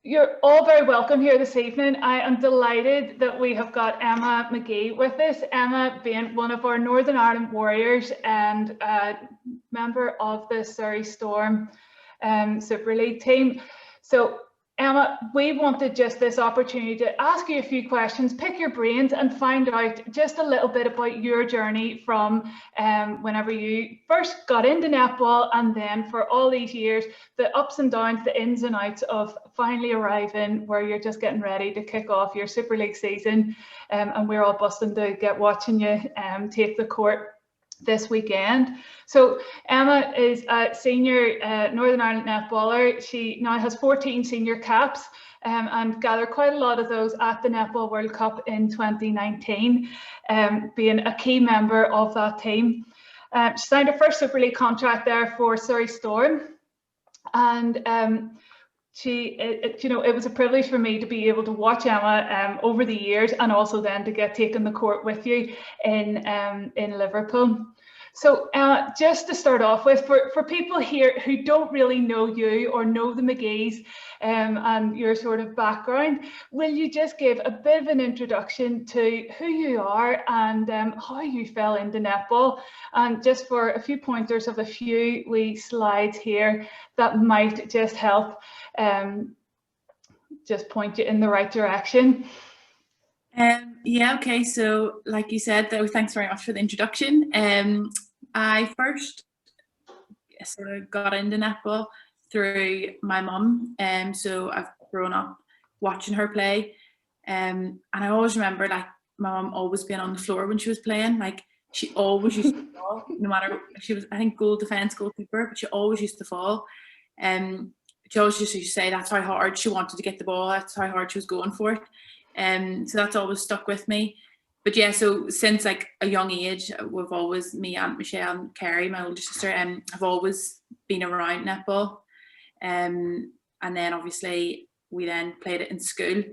You're all very welcome here this evening. I am delighted that we have got Emma Magee with us. Emma being one of our Northern Ireland Warriors and a member of the Surrey Storm Super League team. So Emma, we wanted just this opportunity to ask you a few questions, pick your brains and find out just a little bit about your journey from whenever you first got into netball and then for all these years, the ups and downs, the ins and outs of finally arriving where you're just getting ready to kick off your Super League season. And we're all busting to get watching you take the court this weekend. So Emma is a senior Northern Ireland netballer. She now has 14 senior caps and gathered quite a lot of those at the Netball World Cup in 2019, being a key member of that team. She signed her first Super League contract there for Surrey Storm, and it was a privilege for me to be able to watch Emma over the years, and also then to get taken the court with you in Liverpool. So just to start off with, for people here who don't really know you or know the Magees and your sort of background, will you just give a bit of an introduction to who you are and how you fell into netball, and just for a few pointers of a few wee slides here that might just help just point you in the right direction. Yeah, okay, so like you said, though, thanks very much for the introduction. I first sort of got into netball through my mum, so I've grown up watching her play, and I always remember like my mum always being on the floor when she was playing. Like she always used to fall, no matter, she was, I think, goal defence, goalkeeper, but she always used to fall. She always used to say that's how hard she wanted to get the ball, that's how hard she was going for it. So that's always stuck with me. But yeah, so since like a young age, we've always, me, Aunt Michelle and Kerry, my older sister, have always been around netball. And then obviously we then played it in school.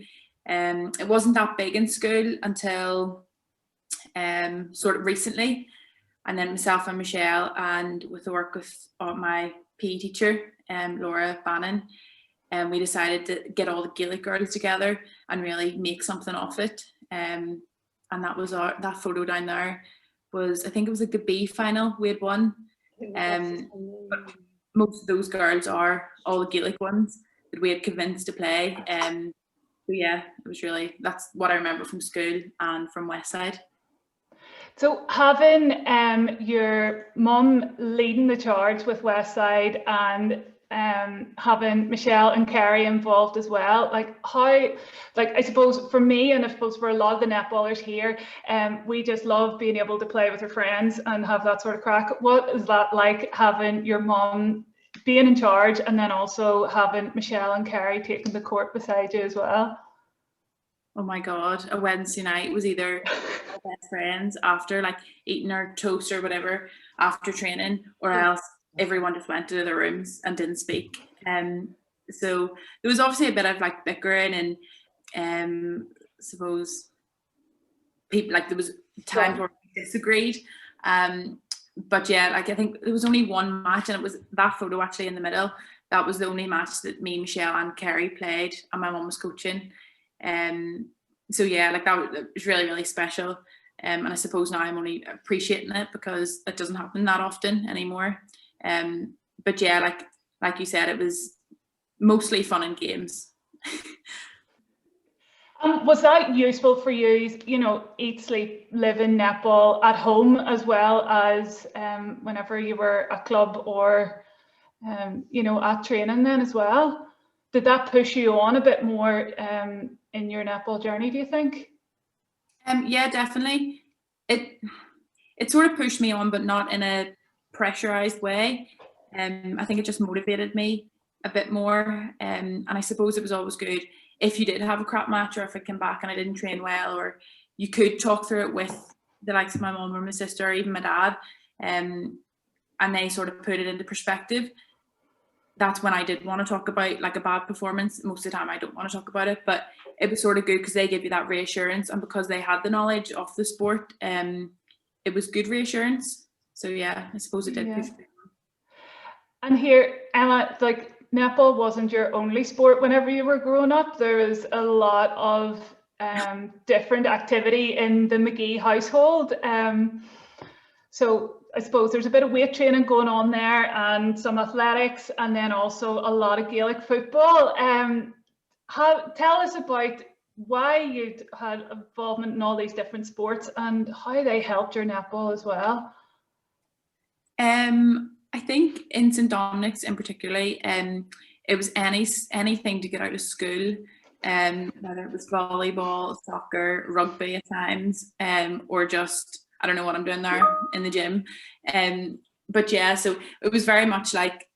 It wasn't that big in school until sort of recently. And then myself and Michelle, and with the work with my PE teacher, Laura Bannon, we decided to get all the Gaelic girls together and really make something of it. And that was that photo down there was, I think it was like the B final we had won. But most of those girls are all the Gaelic ones that we had convinced to play. So yeah, it was really, that's what I remember from school and from Westside. So having your mum leading the charge with Westside and having Michelle and Kerry involved as well, like how, like I suppose for me, and I suppose for a lot of the netballers here, we just love being able to play with our friends and have that sort of crack. What is that like, having your mum being in charge and then also having Michelle and Kerry taking the court beside you as well? Oh my God, a Wednesday night was either our best friends after like eating our toast or whatever after training, or else everyone just went to their rooms and didn't speak. So there was obviously a bit of like bickering and suppose people, like there was times where we disagreed. But yeah, like I think there was only one match, and it was that photo actually in the middle. That was the only match that me, Michelle and Kerry played and my mum was coaching. So yeah, like that was really, really special. And I suppose now I'm only appreciating it because it doesn't happen that often anymore. But yeah, like you said, it was mostly fun and games. Was that useful for you, you know, eat, sleep, live in netball at home as well as whenever you were at club or, you know, at training then as well? Did that push you on a bit more in your netball journey, do you think? Yeah, definitely. It sort of pushed me on, but not in a pressurized way. I think it just motivated me a bit more. And I suppose it was always good if you did have a crap match, or if I came back and I didn't train well, or you could talk through it with the likes of my mum or my sister or even my dad, and they sort of put it into perspective. That's when I did want to talk about like a bad performance. Most of the time I don't want to talk about it, but it was sort of good because they give you that reassurance, and because they had the knowledge of the sport, it was good reassurance. So yeah, I suppose it did push me on. And here, Emma, like netball wasn't your only sport whenever you were growing up. There was a lot of different activity in the Magee household. So I suppose there's a bit of weight training going on there and some athletics, and then also a lot of Gaelic football. Tell us about why you had involvement in all these different sports and how they helped your netball as well. I think in St Dominic's in particular, it was anything to get out of school, whether it was volleyball, soccer, rugby at times, or just, I don't know what I'm doing there in the gym. But yeah, so it was very much like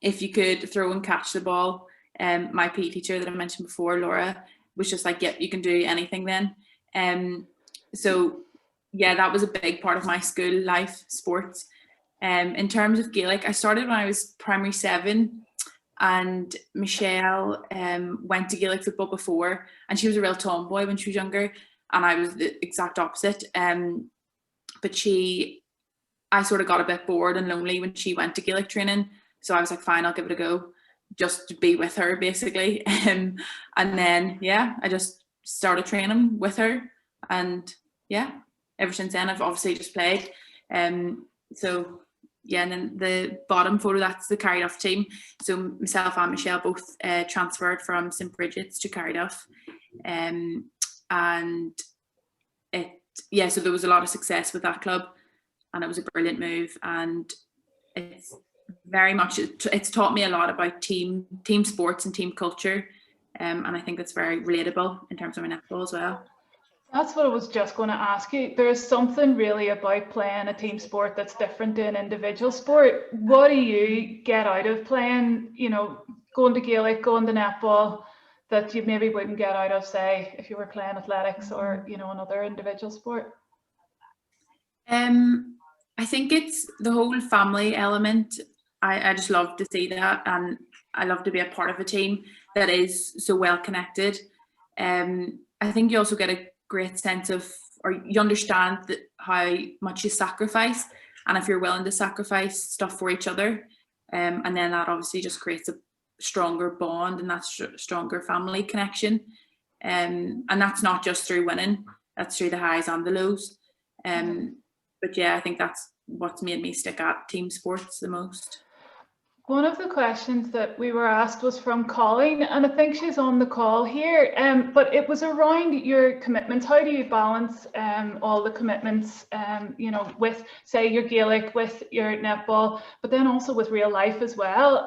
if you could throw and catch the ball. My PE teacher that I mentioned before, Laura, was just like, yep, you can do anything then. So yeah, that was a big part of my school life, sports. In terms of Gaelic, I started when I was primary 7, and Michelle went to Gaelic football before, and she was a real tomboy when she was younger, and I was the exact opposite. But I sort of got a bit bored and lonely when she went to Gaelic training, so I was like, fine, I'll give it a go, just to be with her basically. And then yeah, I just started training with her, and yeah, ever since then I've obviously just played. So yeah, and then the bottom photo, that's the Carryduff team. So myself and Michelle both transferred from St Bridget's to Carryduff, and so there was a lot of success with that club, and it was a brilliant move, and it's very much, it's taught me a lot about team sports and team culture, and I think that's very relatable in terms of my netball as well. That's what I was just going to ask you. There's something really about playing a team sport that's different to an individual sport. What do you get out of playing, going to Gaelic, going to netball, that you maybe wouldn't get out of, say, if you were playing athletics or, another individual sport? I think it's the whole family element. I just love to see that, and I love to be a part of a team that is so well connected. I think you also get a great sense of, or you understand how much you sacrifice, and if you're willing to sacrifice stuff for each other, and then that obviously just creates a stronger bond, and that's stronger family connection, and that's not just through winning, that's through the highs and the lows. But yeah, I think that's what's made me stick at team sports the most. One of the questions that we were asked was from Colleen, and I think she's on the call here, but it was around your commitments. How do you balance all the commitments, with, say, your Gaelic, with your netball, but then also with real life as well?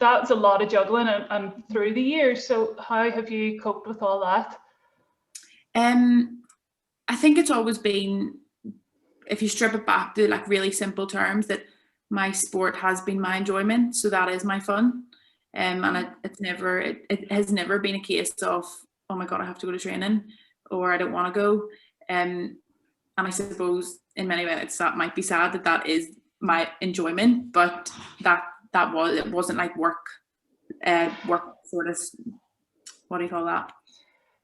That's a lot of juggling and through the years. So how have you coped with all that? I think it's always been, if you strip it back to like really simple terms, that my sport has been my enjoyment, so that is my fun, and it has never been a case of, oh my god, I have to go to training, or I don't want to go, and I suppose in many ways that might be sad that is my enjoyment, but it wasn't like work sort of, what do you call that?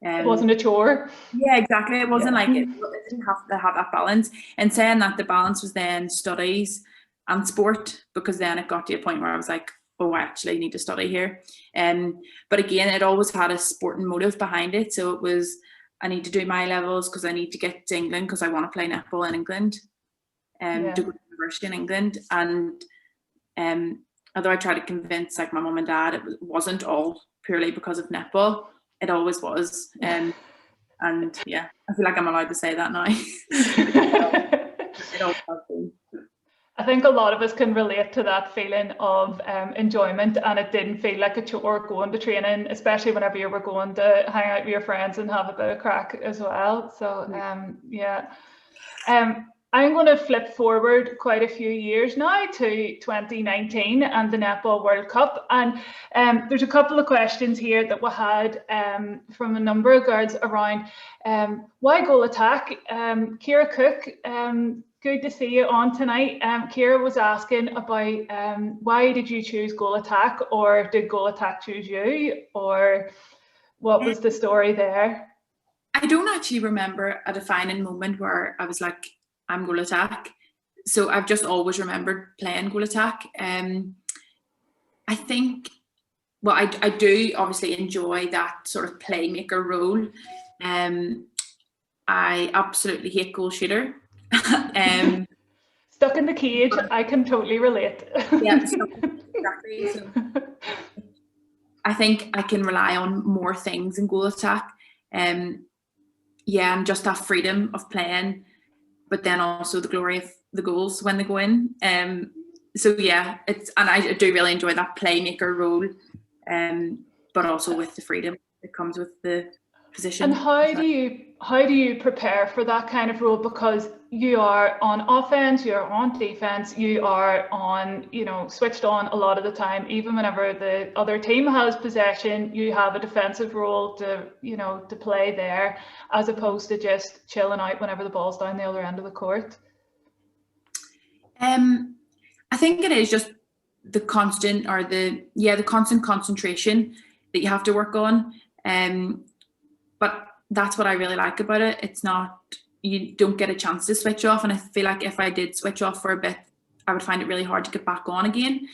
It wasn't a chore. Yeah, exactly. It wasn't like it didn't have to have that balance. And saying that, the balance was then studies and sport, because then it got to a point where I was like, oh, I actually need to study here. But again, it always had a sporting motive behind it. So it was, I need to do my levels because I need to get to England because I want to play netball in England, to go to university in England. And although I tried to convince like my mum and dad, it wasn't all purely because of netball. It always was. And yeah, I feel like I'm allowed to say that now. It always has been. I think a lot of us can relate to that feeling of enjoyment, and it didn't feel like a chore going to training, especially whenever you were going to hang out with your friends and have a bit of crack as well. So I'm going to flip forward quite a few years now to 2019 and the Netball World Cup, and there's a couple of questions here that we had from a number of girls around why goal attack. Ciara Cook, good to see you on tonight. Ciara was asking about why did you choose goal attack, or did goal attack choose you, or what was the story there? I don't actually remember a defining moment where I was like, I'm goal attack. So I've just always remembered playing goal attack. I think, well, I do obviously enjoy that sort of playmaker role. I absolutely hate goal shooter. Stuck in the cage, I can totally relate. Yeah, exactly. So I think I can rely on more things in goal attack. Yeah, and just that freedom of playing, but then also the glory of the goals when they go in. So yeah, and I do really enjoy that playmaker role, but also with the freedom that comes with the position. And how do you prepare for that kind of role? Because you are on offense, you're on defense, you are on, switched on a lot of the time. Even whenever the other team has possession, you have a defensive role to, to play there, as opposed to just chilling out whenever the ball's down the other end of the court. I think it is just the constant concentration that you have to work on. But that's what I really like about it. It's not, you don't get a chance to switch off. And I feel like if I did switch off for a bit, I would find it really hard to get back on again.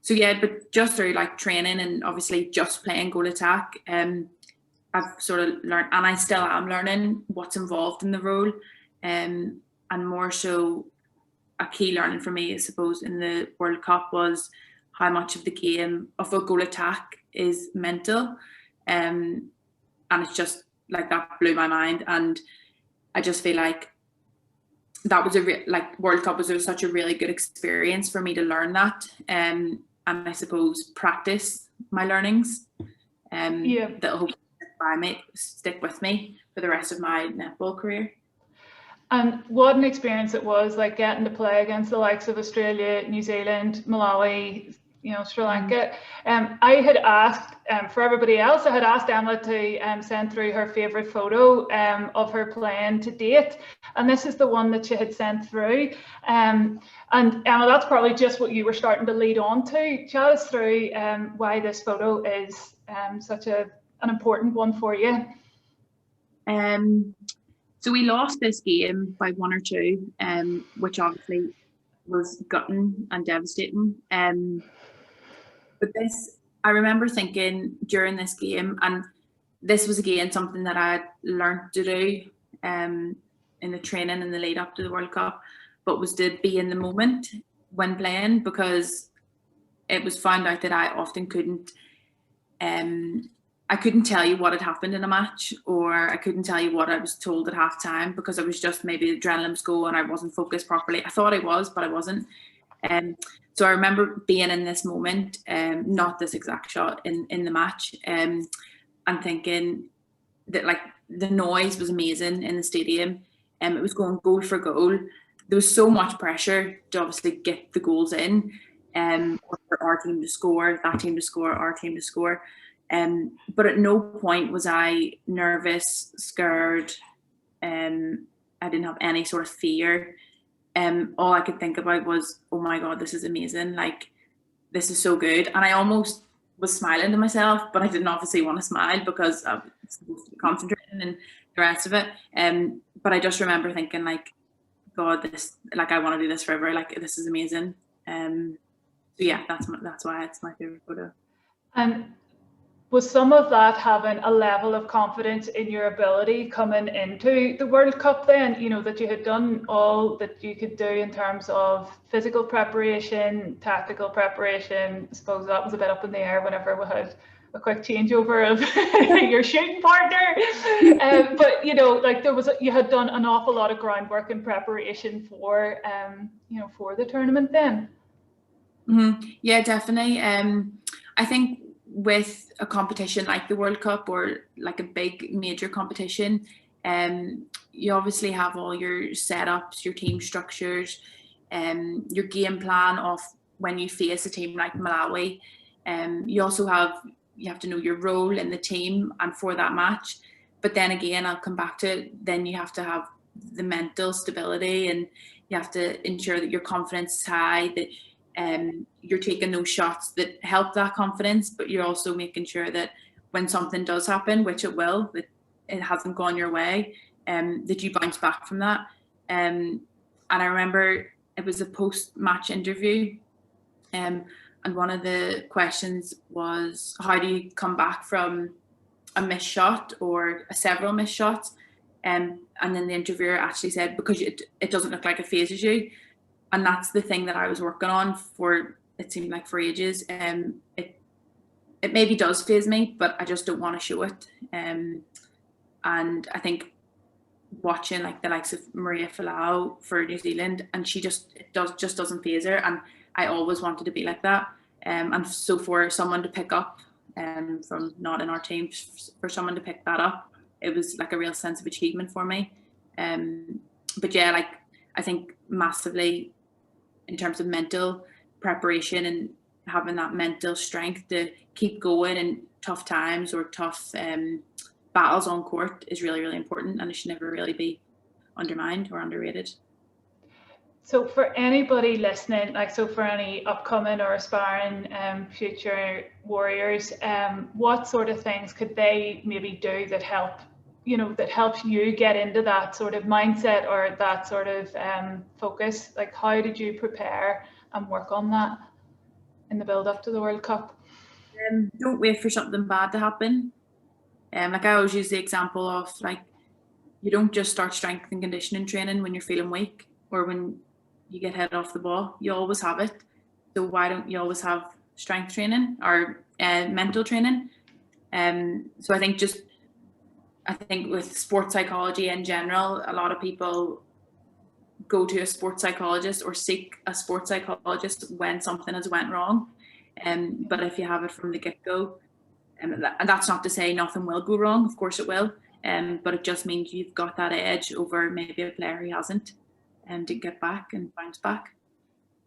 So yeah, but just through like training and obviously just playing goal attack, I've sort of learned, and I still am learning what's involved in the role. And more so, a key learning for me, I suppose, in the World Cup was how much of the game of a goal attack is mental. And it's just like that blew my mind, and I just feel like that was World Cup was such a really good experience for me to learn that, and I suppose practice my learnings, that'll hopefully stick with me for the rest of my netball career. And what an experience it was, like getting to play against the likes of Australia, New Zealand, Malawi, Sri Lanka. I had asked, for everybody else, I had asked Emma to send through her favourite photo of her playing to date. And this is the one that she had sent through. And Emma, that's probably just what you were starting to lead on to. Chat us through why this photo is such an important one for you. So we lost this game by 1 or 2, which obviously was gutting and devastating. But I remember thinking during this game, and this was again something that I had learned to do in the training in the lead up to the World Cup, but was to be in the moment when playing, because it was found out that I often couldn't tell you what had happened in a match, or I couldn't tell you what I was told at half time, because I was just, maybe the adrenaline was going, I wasn't focused properly. I thought I was, but I wasn't. So I remember being in this moment, not this exact shot in the match, and thinking that like the noise was amazing in the stadium, and it was going goal for goal. There was so much pressure to obviously get the goals in, for our team to score, that team to score, our team to score. But at no point was I nervous, scared. I didn't have any sort of fear. All I could think about was, oh my God, this is amazing. Like, this is so good. And I almost was smiling to myself, but I didn't obviously want to smile because I was supposed to be concentrating and the rest of it. But I just remember thinking, like, God, this, like, I want to do this forever. Like, this is amazing. So yeah, that's why it's my favorite photo. And was some of that having a level of confidence in your ability coming into the World Cup then, that you had done all that you could do in terms of physical preparation, tactical preparation? I suppose that was a bit up in the air whenever we had a quick changeover of your shooting partner. But, you had done an awful lot of groundwork in preparation for, for the tournament then. Mm-hmm. Yeah, definitely. I think with a competition like the World Cup, or like a big major competition, you obviously have all your setups, your team structures, your game plan of when you face a team like Malawi. You also you have to know your role in the team and for that match. But then again, I'll come back to it, then you have to have the mental stability, and you have to ensure that your confidence is high, that you're taking those shots that help that confidence, but you're also making sure that when something does happen, which it will, that it hasn't gone your way, that you bounce back from that. And I remember it was a post-match interview and one of the questions was, how do you come back from a missed shot or several missed shots? And then the interviewer actually said, because it doesn't look like it phases you. And that's the thing that I was working on for, it seemed like, for ages. It maybe does phase me, but I just don't want to show it. And I think watching like the likes of Maria Folau for New Zealand, and she just doesn't phase her, and I always wanted to be like that. And so for someone to pick up from not in our team, for someone to pick that up, it was like a real sense of achievement for me. But yeah, like I think massively in terms of mental preparation and having that mental strength to keep going in tough times or tough battles on court is really, really important, and it should never really be undermined or underrated. So for anybody listening, like, so for any upcoming or aspiring future warriors, what sort of things could they maybe do that help, that helps you get into that sort of mindset or that sort of focus? Like, how did you prepare and work on that in the build up to the World Cup? Don't wait for something bad to happen. Like I always use the example of, like, you don't just start strength and conditioning training when you're feeling weak or when you get hit off the ball. You always have it. So why don't you always have strength training or mental training? So I think with sports psychology in general, a lot of people go to a sports psychologist or seek a sports psychologist when something has went wrong. But if you have it from the get-go, and that's not to say nothing will go wrong, of course it will, but it just means you've got that edge over maybe a player who hasn't, to get back and bounce back.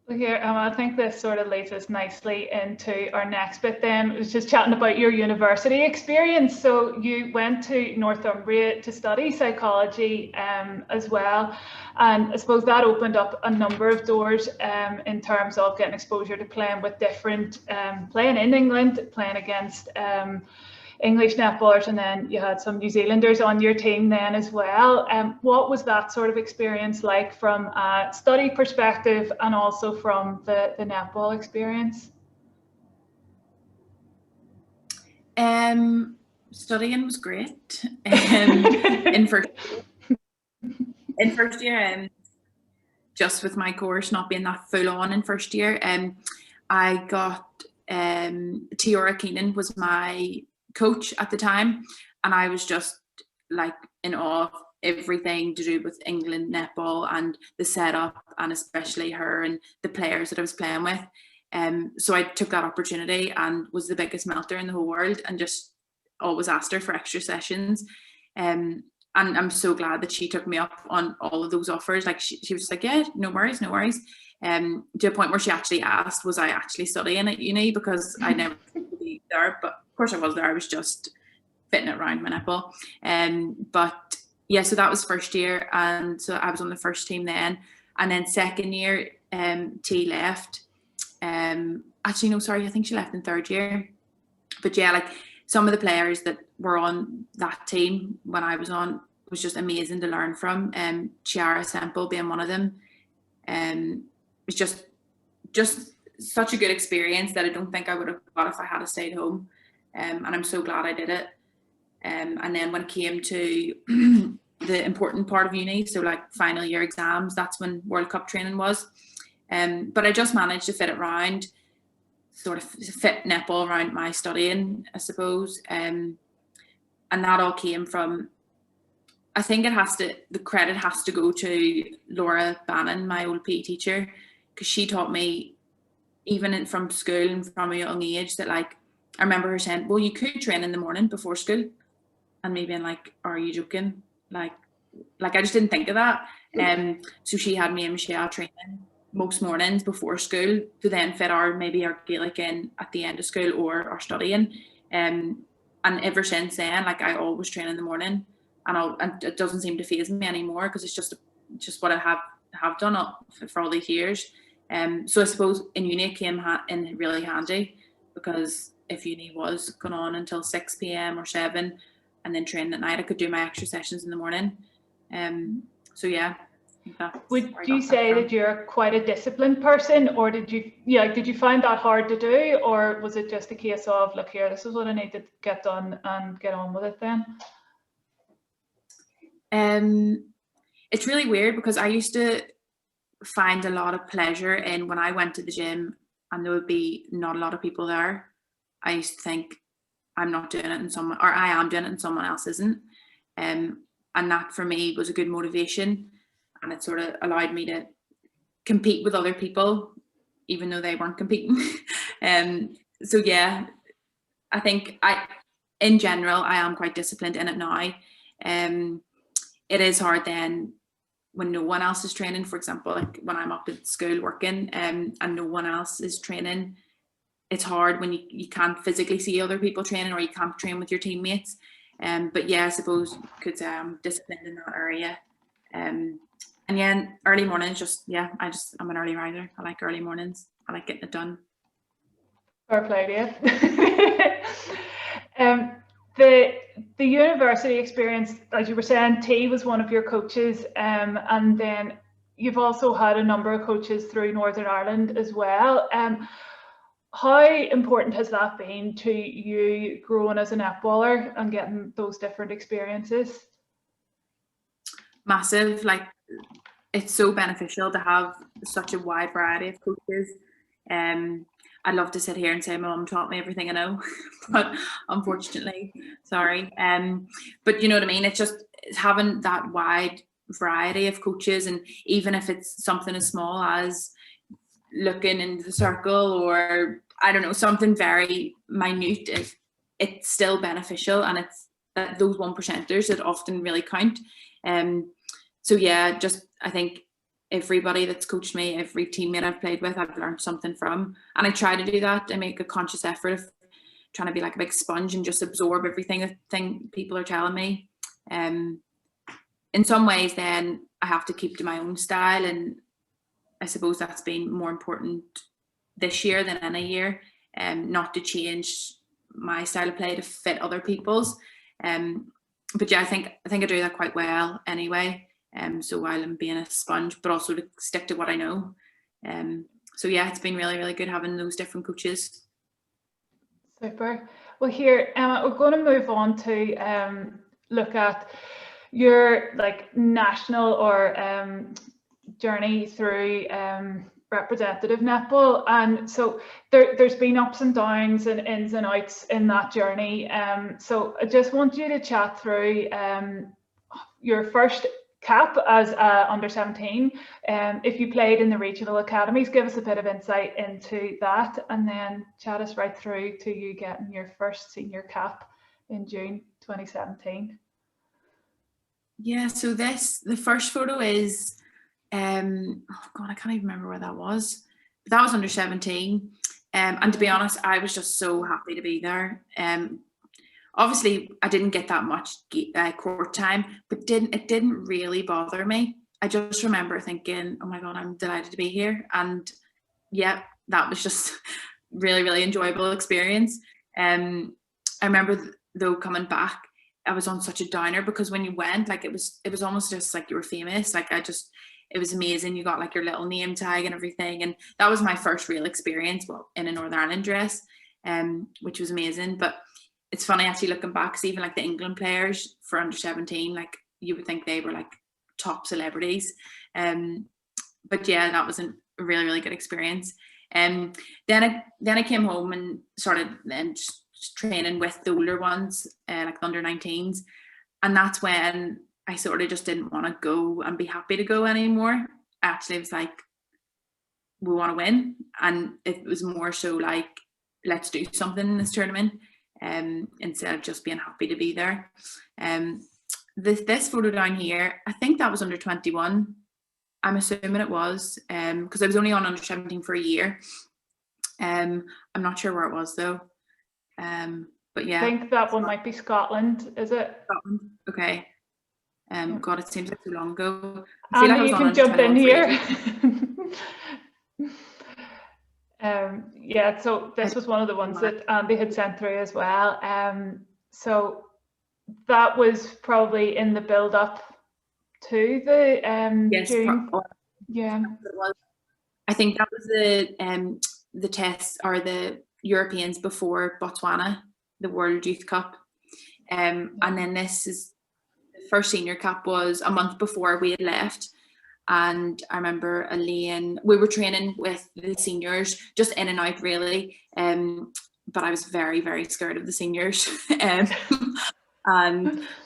Well, here, I think this sort of leads us nicely into our next bit then. I was just chatting about your university experience. So you went to Northumbria to study psychology as well. And I suppose that opened up a number of doors in terms of getting exposure to playing with different, playing in England, playing against English netballers, and then you had some New Zealanders on your team then as well. What was that sort of experience like from a study perspective and also from the netball experience? Studying was great. in first year, just with my course not being that full on in first year, I got Tiora Keenan was my coach at the time, and I was just like in awe of everything to do with England netball and the setup, and especially her and the players that I was playing with. So I took that opportunity and was the biggest melter in the whole world, and just always asked her for extra sessions. And I'm so glad that she took me up on all of those offers. Like she was like, yeah, no worries. To a point where she actually asked, was I actually studying at uni, because I never be there, but of course I was there. I was just fitting it around my netball. But yeah, so that was first year, and so I was on the first team then. And then second year, T left. Actually, no, sorry, I think she left in third year. But yeah, like some of the players that were on that team when I was on was just amazing to learn from. Chiara Semple being one of them. It was just such a good experience that I don't think I would have got if I had stayed home. And I'm so glad I did it. And then when it came to the important part of uni, so like final year exams, that's when World Cup training was. But I just managed to fit it around, sort of fit netball around my studying, I suppose. And that all came from, I think the credit has to go to Laura Bannon, my old PE teacher, because she taught me, even from school and from a young age, that like, I remember her saying, well, you could train in the morning before school. And me being like, are you joking? Like I just didn't think of that. So she had me and Michelle training most mornings before school to then fit our Gaelic in at the end of school or our studying. And ever since then, like I always train in the morning, and it doesn't seem to faze me anymore, because it's just what I have done for all these years. So I suppose in uni it came in really handy, because if uni was going on until 6 p.m. or 7 and then training at night, I could do my extra sessions in the morning. So yeah. Would you say that you're quite a disciplined person, or did you find that hard to do, or was it just a case of, look here, this is what I need to get done and get on with it then? It's really weird because I used to find a lot of pleasure in when I went to the gym and there would be not a lot of people there. I used to think I'm not doing it and someone, or I am doing it and someone else isn't. And that for me was a good motivation, and it sort of allowed me to compete with other people even though they weren't competing. So yeah, I think in general I am quite disciplined in it now. It is hard then when no one else is training, for example, like when I'm up at school working and no one else is training. It's hard when you can't physically see other people training, or you can't train with your teammates. But yeah, I suppose you could say I'm disciplined in that area. And yeah, early mornings, I'm an early riser. I like early mornings. I like getting it done. Fair play to you. The university experience, as you were saying, T was one of your coaches, and then you've also had a number of coaches through Northern Ireland as well. How important has that been to you growing as a netballer and getting those different experiences? Massive. Like, it's so beneficial to have such a wide variety of coaches. I'd love to sit here and say my mum taught me everything I know, but unfortunately, sorry. But you know what I mean? It's just having that wide variety of coaches, and even if it's something as small as looking into the circle, or I don't know, something very minute, it's still beneficial, and it's those 1%ers that often really count. So yeah, just I think everybody that's coached me, every teammate I've played with, I've learned something from, and I try to do that. I make a conscious effort of trying to be like a big sponge and just absorb everything people are telling me. In some ways then I have to keep to my own style, and I suppose that's been more important this year than any year, not to change my style of play to fit other people's. But yeah, I think I do that quite well anyway. So while I'm being a sponge, but also to stick to what I know. So yeah, it's been really, really good having those different coaches. Super. Well, here, Emma, we're going to move on to look at your national or journey through representative netball, and so there's been ups and downs and ins and outs in that journey. So I just want you to chat through your first cap as under 17. If you played in the regional academies, give us a bit of insight into that, and then chat us right through to you getting your first senior cap in June 2017. Yeah, so the first photo is oh God, I can't even remember where that was. But that was under 17. And to be honest, I was just so happy to be there. Obviously, I didn't get that much court time, but it didn't really bother me. I just remember thinking, oh my God, I'm delighted to be here. And yeah, that was just really, really enjoyable experience. I remember though coming back, I was on such a downer, because when you went, like it was almost just like you were famous. Like it was amazing. You got like your little name tag and everything. And that was my first real experience, well, in a Northern Ireland dress, which was amazing. But it's funny actually looking back, because even like the England players for under 17, like you would think they were like top celebrities. But yeah, that was a really, really good experience. Then I came home and started then just training with the older ones, like the under 19s. And that's when I sort of just didn't want to go and be happy to go anymore. Actually, it was like, we want to win. And it was more so like, let's do something in this tournament, instead of just being happy to be there. This photo down here, I think that was under 21. I'm assuming it was, because I was only on under 17 for a year. I'm not sure where it was though. But yeah. I think that one might be Scotland, is it? Scotland, okay. God, it seems like too long ago. Andy, like you can jump in here. Yeah, so this was one of the ones that Andy had sent through as well. So that was probably in the build up too, the Yes, June. Yeah. I think that was the test or the Europeans before Botswana, the World Youth Cup. And then this is the first senior cup was a month before we had left. And I remember Elaine, we were training with the seniors, just in and out really. But I was very, very scared of the seniors. And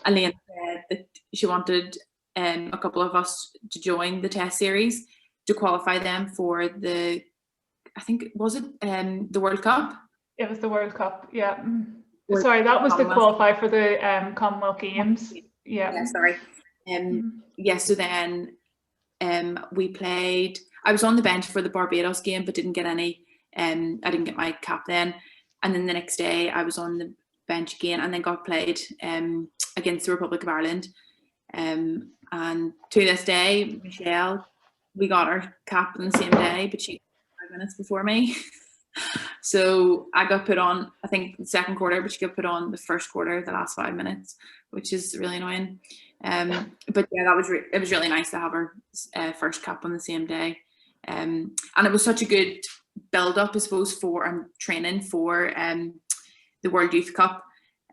Elaine said that she wanted a couple of us to join the test series to qualify them for the, I think, was it the World Cup? It was the World Cup, yeah. Sorry, that was to qualify for the Commonwealth Games. Yeah, sorry. So then we played, I was on the bench for the Barbados game, but didn't get any, I didn't get my cap then. And then the next day I was on the bench again and then got played against the Republic of Ireland. And to this day, Michelle, we got our cap on the same day, but she 5 minutes before me. So I got put on, I think, the second quarter, but she got put on the first quarter, the last 5 minutes, which is really annoying. But yeah, it was really nice to have her first cap on the same day. And it was such a good build up, I suppose, for training for the World Youth Cup.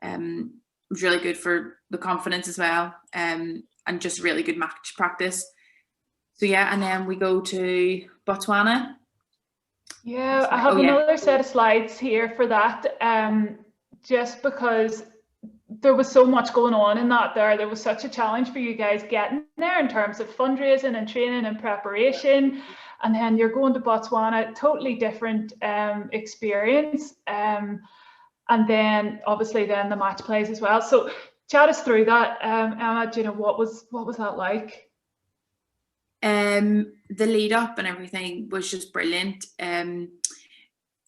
It was really good for the confidence as well, and just really good match practice. So yeah, and then we go to Botswana. Yeah, I have another set of slides here for that, just because there was so much going on in that there was such a challenge for you guys getting there in terms of fundraising and training and preparation, and then you're going to Botswana, totally different experience, and then obviously then the match plays as well. So chat us through that, Emma. Do you know what was that like? The lead up and everything was just brilliant.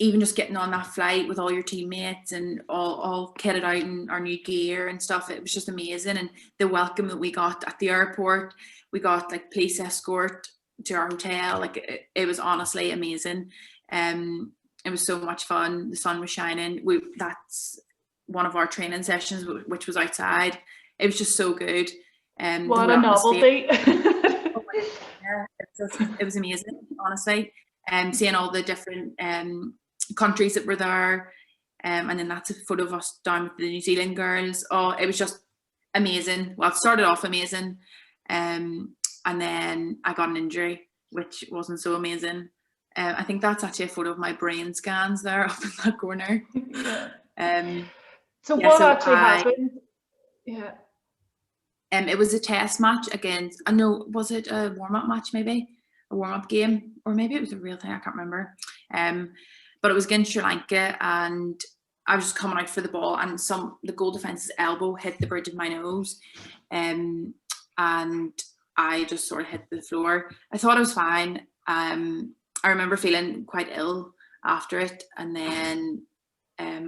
Even just getting on that flight with all your teammates and all kitted out in our new gear and stuff, it was just amazing. And the welcome that we got at the airport, we got like police escort to our hotel. Like it was honestly amazing. It was so much fun. The sun was shining. That's one of our training sessions, which was outside. It was just so good. What a novelty. Yeah, it was amazing, honestly. Seeing all the different countries that were there, and then that's a photo of us down with the New Zealand girls. Oh, it was just amazing. Well, it started off amazing, and then I got an injury, which wasn't so amazing. I think that's actually a photo of my brain scans there up in that corner. So what actually happened? Yeah. It was a test match against, I know, was it a warm-up match maybe? A warm-up game? Or maybe it was a real thing, I can't remember. But it was against Sri Lanka and I was just coming out for the ball and the goal defence's elbow hit the bridge of my nose. And I just sort of hit the floor. I thought I was fine. I remember feeling quite ill after it and then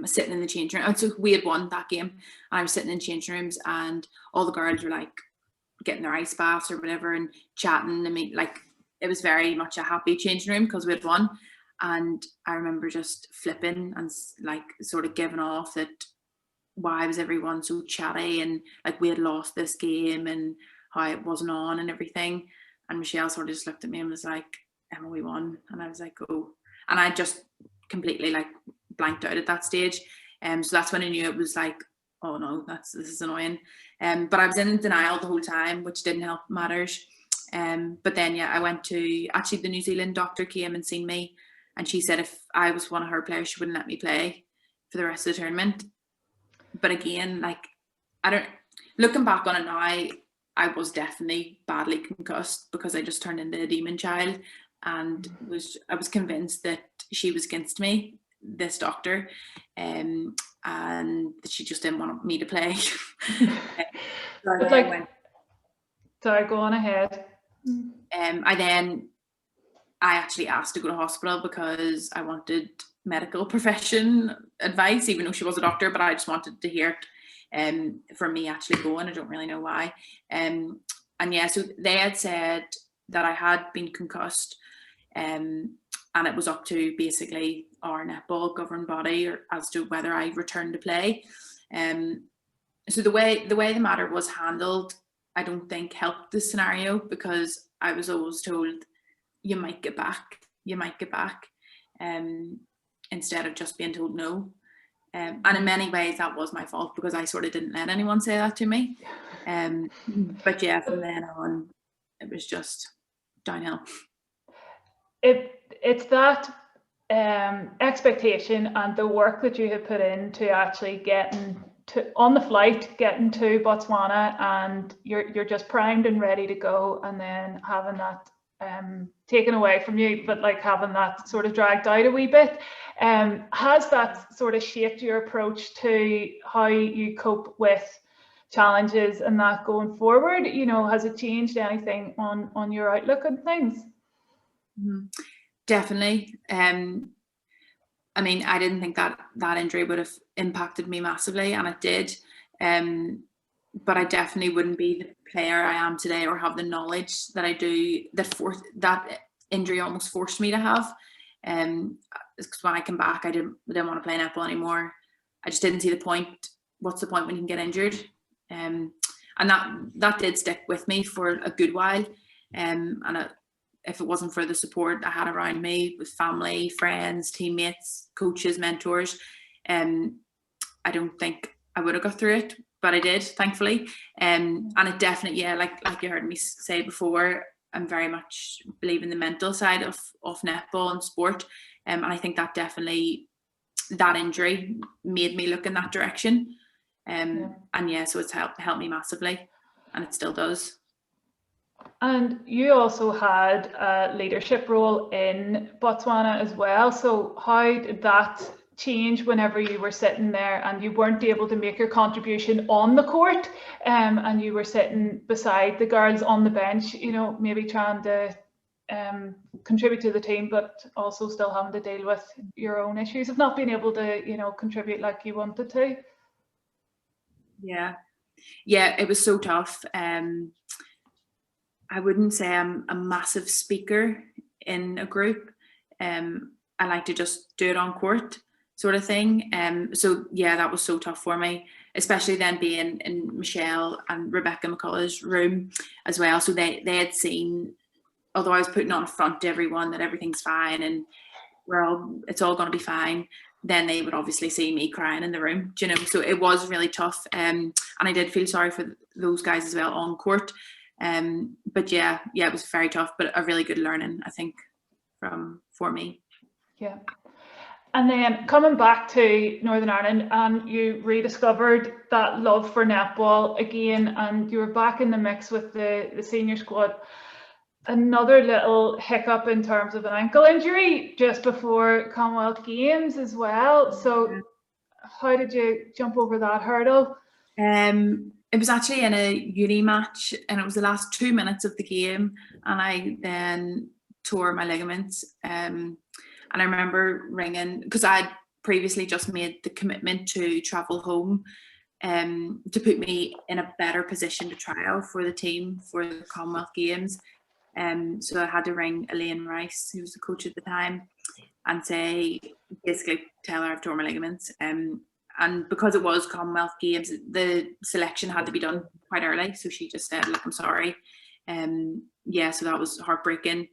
sitting in the changing room. So we had won that game and I was sitting in changing rooms and all the girls were like getting their ice baths or whatever and chatting. I mean, like it was very much a happy changing room because we had won. And I remember just flipping and like sort of giving off that why was everyone so chatty and like we had lost this game and how it wasn't on and everything. And Michelle sort of just looked at me and was like, Emma, we won. And I was like, oh. And I just completely like blanked out at that stage. So that's when I knew it was like, oh no, this is annoying. But I was in denial the whole time, which didn't help matters. But then yeah, I went to, actually the New Zealand doctor came and seen me and she said if I was one of her players, she wouldn't let me play for the rest of the tournament. But again, like looking back on it now, I was definitely badly concussed because I just turned into a demon child and I was convinced that she was against me, this doctor, and that she just didn't want me to play. Sorry, go on ahead. I actually asked to go to hospital because I wanted medical profession advice, even though she was a doctor, but I just wanted to hear it from me actually going. I don't really know why. And yeah, so they had said that I had been concussed, and it was up to basically our netball governing body as to whether I returned to play. So the way the matter was handled I don't think helped the scenario, because I was always told you might get back, instead of just being told no. And in many ways that was my fault, because I sort of didn't let anyone say that to me. But yeah, from then on, it was just downhill. It's that expectation and the work that you had put into actually getting on the flight, getting to Botswana, and you're just primed and ready to go, and then having that taken away from you, but like having that sort of dragged out a wee bit. Has that sort of shaped your approach to how you cope with challenges and that going forward? You know, has it changed anything on your outlook on things? Definitely. I mean, I didn't think that injury would have impacted me massively, and it did. But I definitely wouldn't be the player I am today, or have the knowledge that I do, that injury almost forced me to have. Because when I came back, I didn't want to play netball anymore. I just didn't see the point. What's the point when you can get injured? And that did stick with me for a good while. If it wasn't for the support I had around me with family, friends, teammates, coaches, mentors, I don't think I would have got through it, but I did, thankfully. And it definitely, yeah, like you heard me say before, I'm very much believe in the mental side of netball and sport. And I think that definitely, that injury made me look in that direction. And yeah, so it's helped me massively, and it still does. And you also had a leadership role in Botswana as well. So how did that change whenever you were sitting there and you weren't able to make your contribution on the court, and you were sitting beside the girls on the bench, you know, maybe trying to contribute to the team, but also still having to deal with your own issues of not being able to, you know, contribute like you wanted to? Yeah, it was so tough. I wouldn't say I'm a massive speaker in a group. I like to just do it on court, sort of thing. So yeah, that was so tough for me, especially then being in Michelle and Rebecca McCullough's room as well. So they had seen, although I was putting on a front to everyone that everything's fine and it's all going to be fine, then they would obviously see me crying in the room, you know. So it was really tough, and I did feel sorry for those guys as well on court. But yeah, it was very tough, but a really good learning, I think, for me. Yeah. And then coming back to Northern Ireland, and you rediscovered that love for netball again, and you were back in the mix with the senior squad. Another little hiccup in terms of an ankle injury just before Commonwealth Games as well. So how did you jump over that hurdle? It was actually in a uni match, and it was the last 2 minutes of the game, and I then tore my ligaments. And I remember ringing, because I'd previously just made the commitment to travel home, to put me in a better position to trial for the team for the Commonwealth Games. So I had to ring Elaine Rice, who was the coach at the time, and basically tell her I've torn my ligaments. And because it was Commonwealth Games, the selection had to be done quite early. So she just said, look, I'm sorry. Yeah, so that was heartbreaking.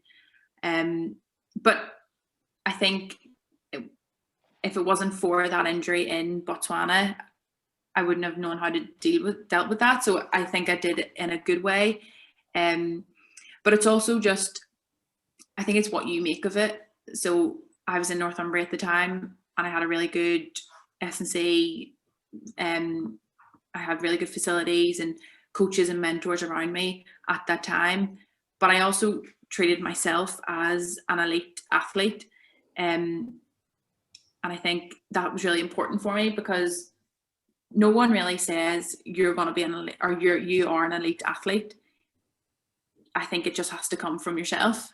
But I think if it wasn't for that injury in Botswana, I wouldn't have known how to dealt with that. So I think I did it in a good way. But it's also just, I think it's what you make of it. So I was in Northumbria at the time, and I had a really good S&C. I had really good facilities and coaches and mentors around me at that time. But I also treated myself as an elite athlete. And I think that was really important for me, because no one really says you're going to be an elite, or you are an elite athlete. I think it just has to come from yourself.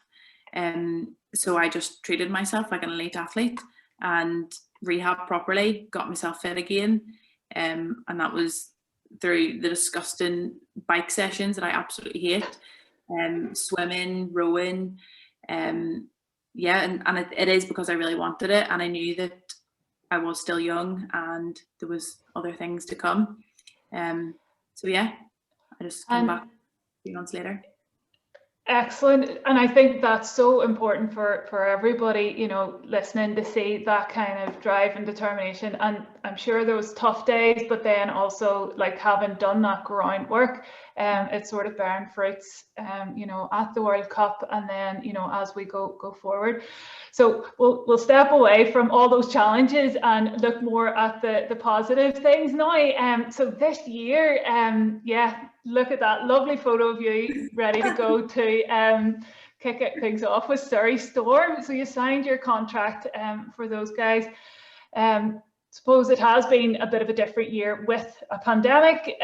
So I just treated myself like an elite athlete and rehab properly, got myself fit again. And that was through the disgusting bike sessions that I absolutely hate. Swimming, rowing. Yeah, and it is because I really wanted it, and I knew that I was still young and there was other things to come. So yeah, I just came back. 3 months later. Excellent. And I think that's so important for everybody, you know, listening, to see that kind of drive and determination. And I'm sure there was tough days, but then also like having done that groundwork, it's sort of bearing fruits, you know, at the World Cup, and then, you know, as we go forward. So we'll step away from all those challenges and look more at the positive things now. So this year, yeah, look at that lovely photo of you ready to go to kick things off with Surrey Storm. So you signed your contract for those guys. Suppose it has been a bit of a different year with a pandemic,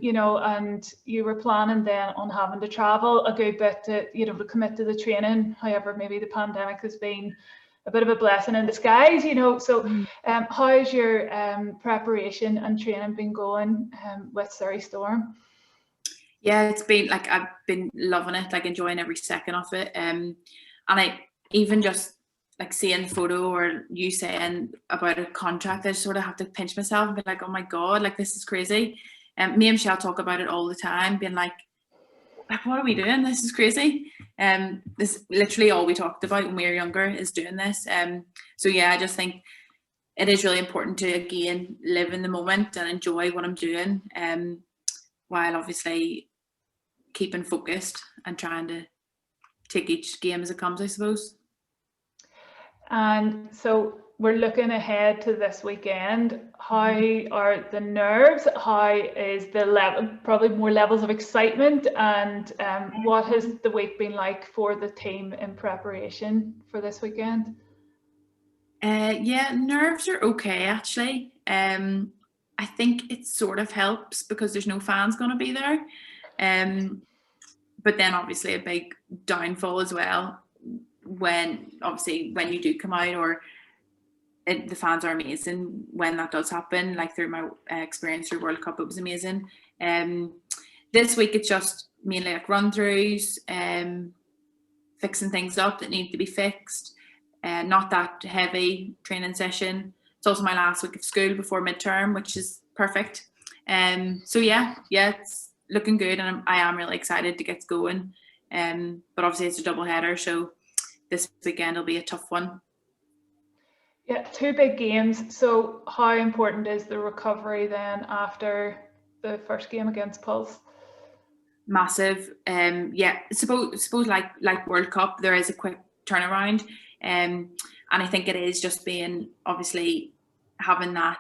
you know, and you were planning then on having to travel a good bit to, you know, to commit to the training. However, maybe the pandemic has been a bit of a blessing in disguise, you know. So how's your preparation and training been going with Surrey Storm? Yeah, it's been like, I've been loving it, like enjoying every second of it. And I even just like seeing the photo or you saying about a contract, I just sort of have to pinch myself and be like, oh my God, like this is crazy. Me and Michelle talk about it all the time, being like, what are we doing? This is crazy. This is literally all we talked about when we were younger, is doing this. So yeah, I just think it is really important to, again, live in the moment and enjoy what I'm doing, while obviously keeping focused and trying to take each game as it comes, I suppose. And so we're looking ahead to this weekend. How are the nerves? How is the level, probably more levels of excitement? And what has the week been like for the team in preparation for this weekend? Yeah, nerves are okay, actually. I think it sort of helps because there's no fans going to be there. But then obviously a big downfall as well when you do come out, or the fans are amazing when that does happen. Like through my experience through World Cup, it was amazing. This week it's just mainly like run-throughs, fixing things up that need to be fixed. Not that heavy training session. It's also my last week of school before midterm, which is perfect. So yeah, it's looking good, and I am really excited to get going. But obviously it's a double header, so this weekend will be a tough one. Yeah, 2 big games. So how important is the recovery then after the first game against Pulse? Massive. Yeah, suppose like World Cup, there is a quick turnaround. And I think it is just being, obviously having that,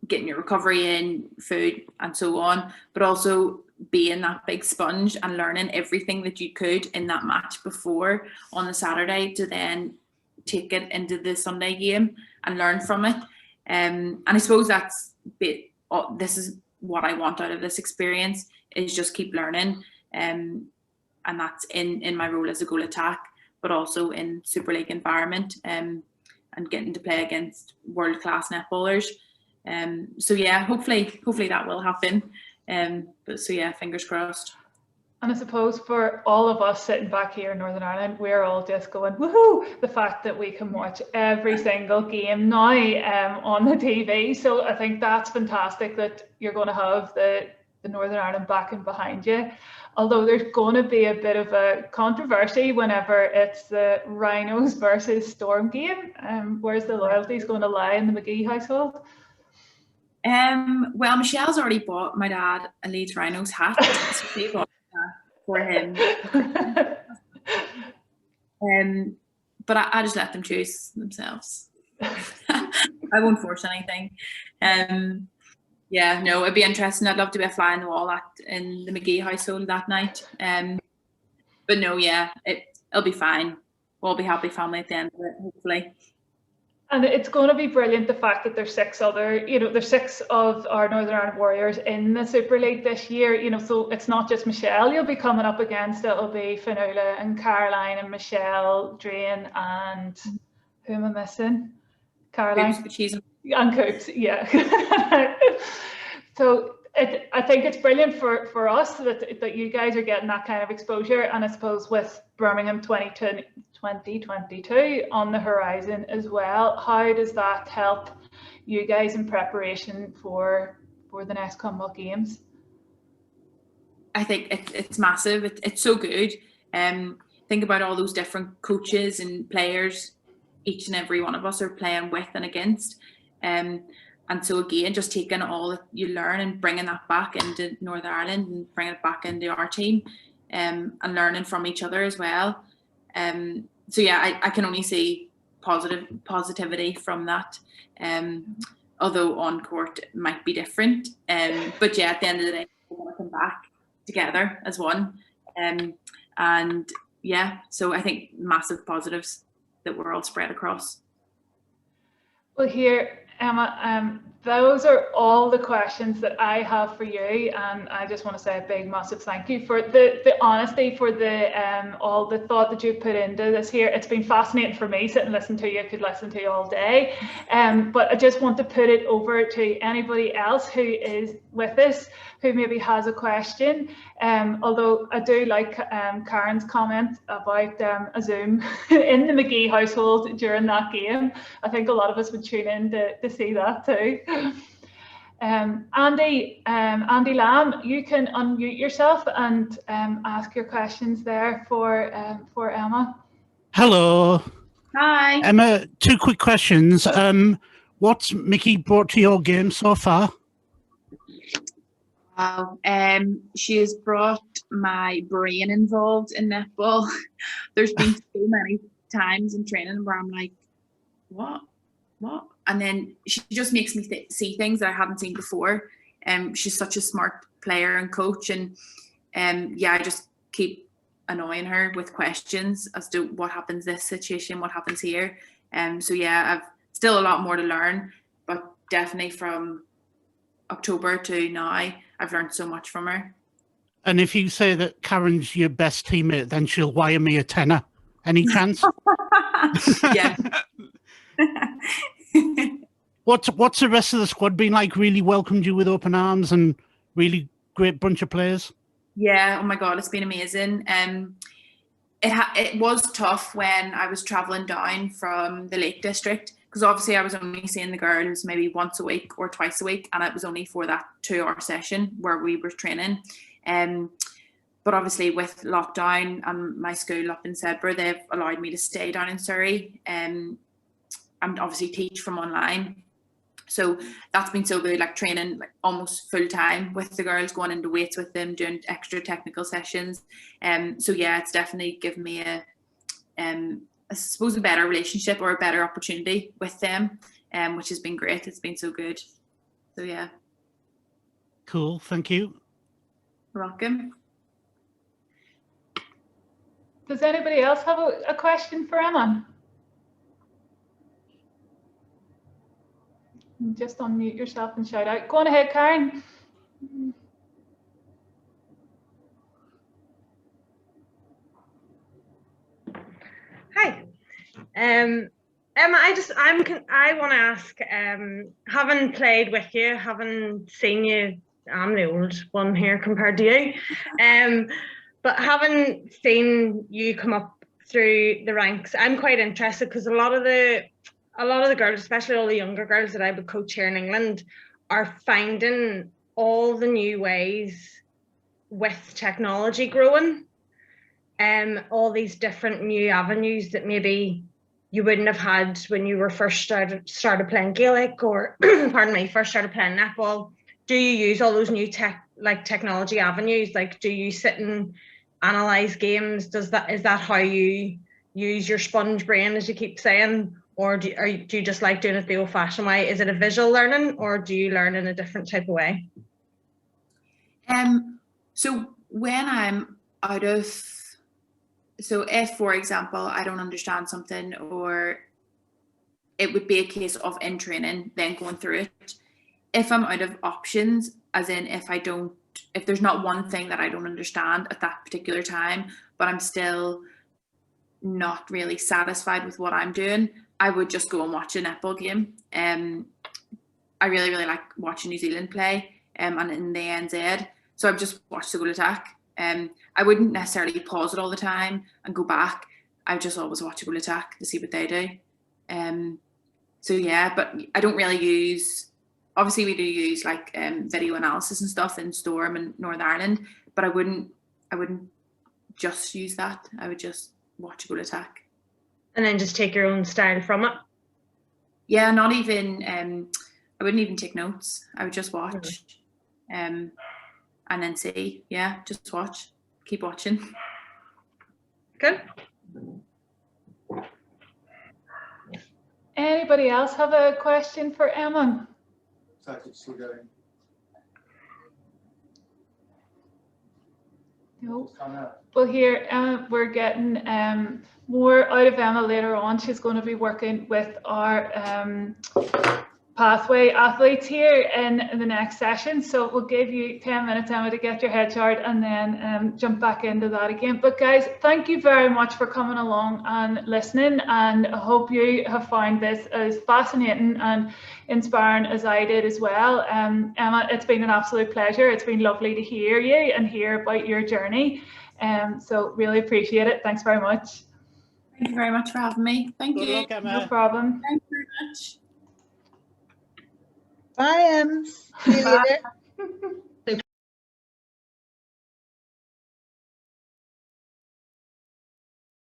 getting your recovery in, food and so on, but also being that big sponge and learning everything that you could in that match before on the Saturday to then take it into the Sunday game and learn from it. And I suppose that's this is what I want out of this experience, is just keep learning. And that's in my role as a goal attack, but also in Super League environment, and getting to play against world-class netballers. So yeah, hopefully that will happen. But so yeah, fingers crossed. And I suppose for all of us sitting back here in Northern Ireland, we're all just going, woohoo, the fact that we can watch every single game now on the TV. So I think that's fantastic that you're going to have the Northern Ireland backing behind you. Although there's going to be a bit of a controversy whenever it's the Rhinos versus Storm game. Where's the loyalties going to lie in the Magee household? Well, Michelle's already bought my dad a Leeds Rhinos hat, so she bought that for him. But I just let them choose themselves. I won't force anything. Yeah, no, it'd be interesting. I'd love to be a fly on the wall in the Magee household that night. But no, yeah, it'll be fine. We'll be happy family at the end of it, hopefully. And it's going to be brilliant, the fact that there's 6 of our Northern Ireland Warriors in the Super League this year, you know, so it's not just Michelle you'll be coming up against. It'll be Fionnuala and Caroline and Michelle, Drain, and who am I missing? Caroline. And Coops, yeah. So I think it's brilliant for us that you guys are getting that kind of exposure, and I suppose with Birmingham 2022 on the horizon as well, how does that help you guys in preparation for the next Commonwealth Games? I think it's massive. It's so good. Think about all those different coaches and players. Each and every one of us are playing with and against. And so again, just taking all that you learn and bringing that back into Northern Ireland and bringing it back into our team, and learning from each other as well. So yeah, I can only see positivity from that. Although on court it might be different. But yeah, at the end of the day, we're going to come back together as one. And yeah, so I think massive positives that we're all spread across. Well, here, Emma, those are all the questions that I have for you, and I just want to say a big, massive thank you for the honesty, for the all the thought that you put into this here. It's been fascinating for me sitting and listening to you. I could listen to you all day, but I just want to put it over to anybody else who is with us, who maybe has a question. Although I do like Karen's comment about a Zoom in the Magee household during that game. I think a lot of us would tune in to see that too. Andy Lamb, you can unmute yourself and ask your questions there for Emma. Hello. Hi. Emma, 2 quick questions. What's Mickey brought to your game so far? Wow. She has brought my brain involved in netball. There's been so many times in training where I'm like, what? And then she just makes me see things that I haven't seen before. She's such a smart player and coach, and yeah, I just keep annoying her with questions as to what happens this situation, what happens here. So yeah, I've still a lot more to learn, but definitely from October to now, I've learned so much from her. And if you say that Karen's your best teammate, then she'll wire me a tenner. Any chance? Yeah. What's the rest of the squad been like? Really welcomed you with open arms and really great bunch of players? Yeah, oh my God, it's been amazing. It was tough when I was travelling down from the Lake District, because obviously I was only seeing the girls maybe once a week or twice a week, and it was only for that 2-hour session where we were training. But obviously with lockdown and my school up in Sedbergh, they've allowed me to stay down in Surrey and obviously teach from online. So that's been so good, like training like almost full time with the girls, going into weights with them, doing extra technical sessions. So yeah, it's definitely given me I suppose a better relationship or a better opportunity with them, which has been great. It's been so good. So yeah. Cool, thank you. You're welcome. Does anybody else have a question for Emma? Just unmute yourself and shout out. Go on ahead, Karen. Hi, Emma. I want to ask. Having played with you, having seen you, I'm the old one here compared to you. But having seen you come up through the ranks, I'm quite interested because a lot of the girls, especially all the younger girls that I would coach here in England, are finding all the new ways with technology growing, all these different new avenues that maybe you wouldn't have had when you were first started playing Gaelic or pardon me, first started playing netball. Do you use all those new technology avenues? Like, do you sit and analyze games? Is that how you use your sponge brain, as you keep saying? Or do you just like doing it the old-fashioned way? Is it a visual learning, or do you learn in a different type of way? So when I'm out of, so if, for example, I don't understand something, or it would be a case of in training, then going through it. If I'm out of options, as in if there's not one thing that I don't understand at that particular time, but I'm still not really satisfied with what I'm doing, I would just go and watch a netball game. I really, really like watching New Zealand play and in the NZ. So I've just watched the goal attack. I wouldn't necessarily pause it all the time and go back. I just always watch a goal attack to see what they do. So yeah, but I don't really use, obviously we do use like video analysis and stuff in Storm and Northern Ireland, but I wouldn't just use that. I would just watch a goal attack. And then just take your own style from it. Yeah, not even. I wouldn't even take notes. I would just watch, and then see. Yeah, just watch. Keep watching. Good. Anybody else have a question for Emma? Still going. No. Coming out. Well, here we're getting more out of Emma later on. She's going to be working with our pathway athletes here in the next session. So we'll give you 10 minutes, Emma, to get your head showered and then jump back into that again. But guys, thank you very much for coming along and listening. And I hope you have found this as fascinating and inspiring as I did as well. Emma, it's been an absolute pleasure. It's been lovely to hear you and hear about your journey. So really appreciate it. Thanks very much. Thank you very much for having me. Thank Good you. luck, Emma. No problem. Thank you very much. Bye, Em. See you Bye. later.